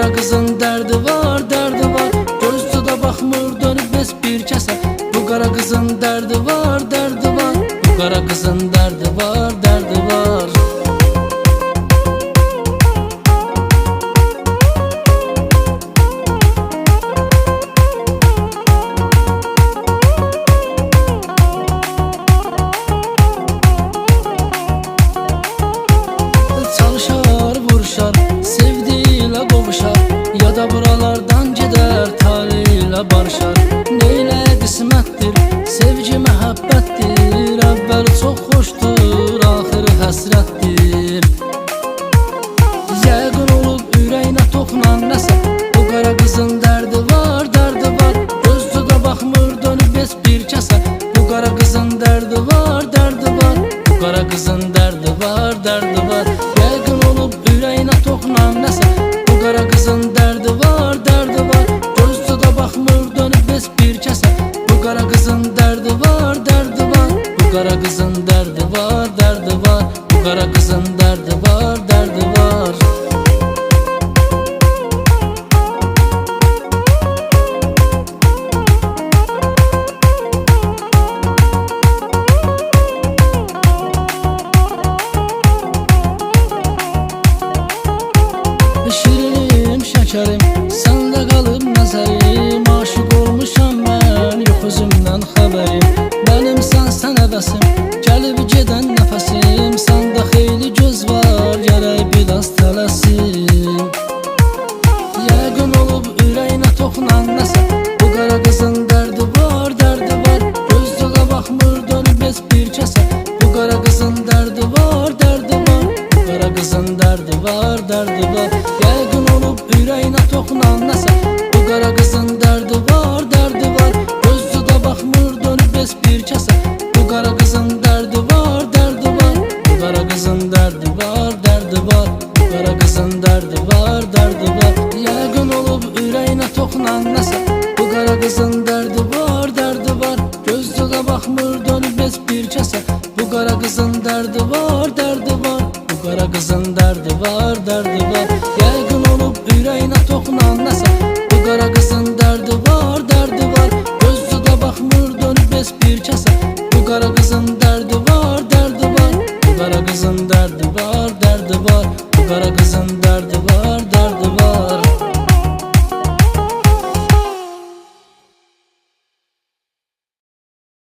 qara qızın dərdi var, dərdi var. Gözü də baxmır dönüb bəs bir kəsə. Bu qara qızın dərdi var, dərdi var. Bu qara qızın dərdi var, dərdi var. Çalışar, vuruşar, sevdiğiyle qovuşar. Ya da buralardan gider, taliyle barışar. Neylə qismətdir, sevgi məhəbbətdir. Əvvəl çox xoşdur, axırı həsrətdir. Yəqin olub ürəyinə toxunan nəsə. Bu qara qızın dərdi var, dərdi var. Gözü də baxmır dönüb heç bir kəsə. Bu qara qızın dərdi var, dərdi var. Bu qara qızın dərdi var, dərdi var. Yəqin olub ürəyinə toxunan nəsə. Bu qara qızın dərdi var, dərdi var. Gözü də baxmır dönüb heç bir kəsə. Bu qara qızın dərdi var, dərdi var. Bu qara qızın dərdi var, dərdi var. Bu qara qızın dərdi var, dərdi var. Şirinim, şəkərim, səndə qalıb nəzərim. Aşıq olmuşam mən, yox özümdən xəbərim. Mənimsən sən əvəsim, gəlib gedən nəfəsim. Səndə xeyli göz var, gərək biraz tələsim. Yəqin olub ürəyinə toxunan nəsə. Bu qara qızın dərdi var, dərdi var. Gözü də baxmır dönüb heç bir kəsə. Bu qara qızın dərdi var, dərdi var. Bu qara qızın dərdi var, dərdi var. Yəqin olub ürəyinə toxunan nəsə. Bu qara qızın dərdi var, dərdi var. Gözü də baxmır dönüb heç bir kəsə. Bu qara qızın dərdi var, dərdi var. Bu qara qızın dərdi var, dərdi var. Bu qara qızın dərdi var, dərdi var. Yəqin olub ürəyinə toxunan nəsə. Bu qara qızın dərdi var, dərdi var. Gözü də baxmır dönüb heç bir kəsə. Bu qara qızın dərdi var, dərdi var. Bu qara qızın dərdi var, dərdi var.